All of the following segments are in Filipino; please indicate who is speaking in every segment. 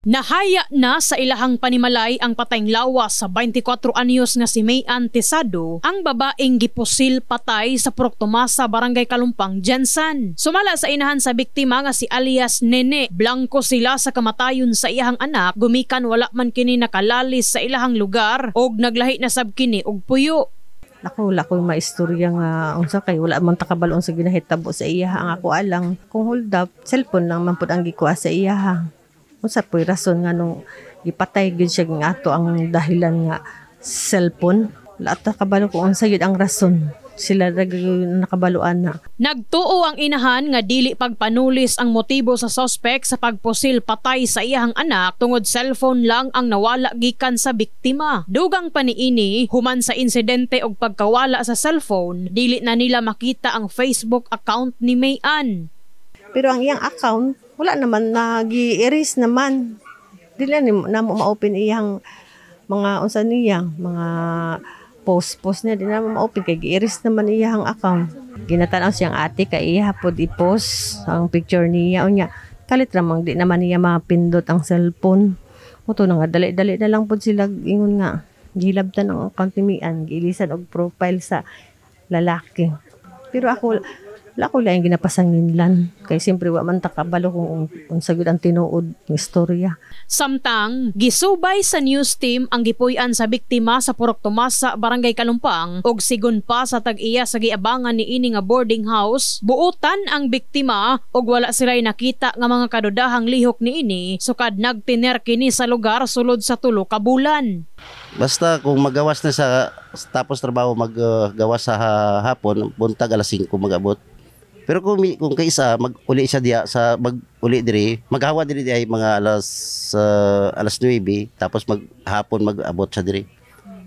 Speaker 1: Nahaya na sa ilahang panimalay ang patayng lawas sa 24 anyos nga si Mayan Tesado, ang babaeng gipusil patay sa Purok Tomasa, Barangay Kalumpang, Jensan. Sumala sa inahan sa biktima nga si alias Nene, blanko sila sa kamatayon sa iyahang anak, gumikan wala man kini nakalalis sa ilahang lugar og naglahi na sab kini og puyo.
Speaker 2: Wala ko maistorya nga unsa kay wala man takabalon sa ginahitabo sa iya. Ang ako alang kung hold up, cellphone lang man pud ang gikuha sa iya. Unsa po'y rason nga nung ipatay gyud siya nga ato ang dahilan nga cellphone. Wala ta kabalo kung unsa gyud ang rason. Sila nakabaluan na.
Speaker 1: Nagtuo ang inahan nga dili pagpanulis ang motibo sa suspect sa pagpusil patay sa iyahang anak tungod cellphone lang ang nawala gikan sa biktima. Dugang paniini, human sa insidente og pagkawala sa cellphone, dili na nila makita ang Facebook account ni Mayan.
Speaker 2: Pero ang iyang account wala naman, nag-i-erase naman. Dili na mo ma-open iyang mga unsa niya, mga post niya, di na mo ma-open kay gi-erase naman iyang account. Ginatanaw siyang ate kay iya pod i-post ang picture niya unya. Kalit ramang di naman niya mapindot ang cellphone. Moto na nga dali-dali na lang pod sila ingon nga gihilabtan ang account ni Mian, giilisan og profile sa lalaki. Pero ako lang ginapasanginlan kay siyempre wa man takabalo kung unsa gyud ang tinuod ng istorya.
Speaker 1: Samtang gisubay sa news team ang gipuy-an sa biktima sa Purok Tomasa, Barangay Kalumpang og sigon pa sa tag-iya sa giabangan ni ini nga boarding house, buotan ang biktima og wala sila nakita nga mga kadudahang lihok ni ini sukad nagtiner kini sa lugar sulod sa 3 ka bulan.
Speaker 3: Basta kung magawas na sa tapos trabaho maggawas sa hapon, buntag alas 5 magabot. Pero kung kaisa mag-uli siya diya sa mag-uli diri, maghawa diri ay mga alas 9 tapos maghapon mag-abot siya diri.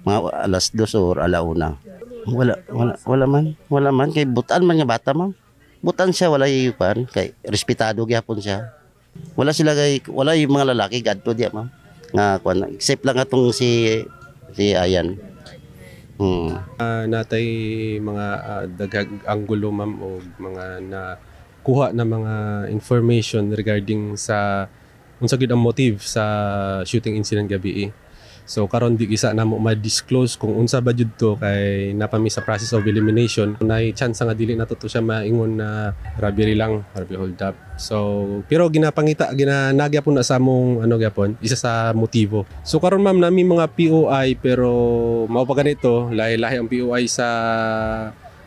Speaker 3: Mga alas 2 or alauna. Wala man kay butan man nga bata man. Butan siya wala yupan kay respetado gyapon siya. Wala yung mga lalaki gadto diya ma'am. Nga kuan except lang atong si Ayan.
Speaker 4: Natay mga daghang anggulo ma'am o mga nakuha na mga information regarding sa unsa gyud ang motive sa shooting incident gabi. So karon di gisa namo ma-disclose kung unsa ba jud to kay napami sa process of elimination. Nay chance nga dili nato to siya maingon na robbery lang, robbery hold up. So pero ginanagya po na sa among gyapon isa sa motibo. So karon ma'am nami mga POI pero mao pa ganito lahi-lahi ang POI sa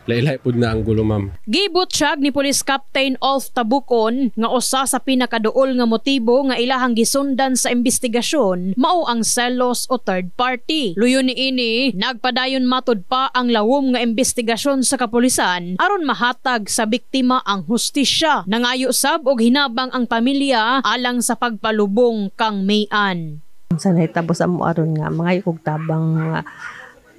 Speaker 4: lahi-lahi pud na ang gulo ma'am.
Speaker 1: Gibutyag ni Police Captain Olf Tabukon nga usa sa pinakaduol nga motibo nga ilahang gisundan sa investigasyon mao ang selos o third party. Luyon niini nagpadayon matud pa ang lawom nga investigasyon sa kapulisan aron mahatag sa biktima ang hustisya. Nangayo sab og hinabang ang pamilya alang sa pagpalubong kang Mayan.
Speaker 2: Sa nahitabo sa mo aron nga mga kog tabang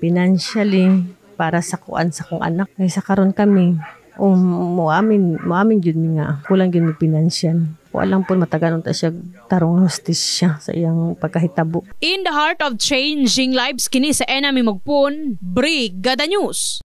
Speaker 2: financially para sa kuan sa kong anak. Kaya sa karon kami, muamin jud mi nga kulang gyud mi financial. Walang po mataganon ta siya tarong hustisya sa iyang pagkahitabo.
Speaker 1: In the heart of changing lives kini sa enemy Mogpon, Brigada News.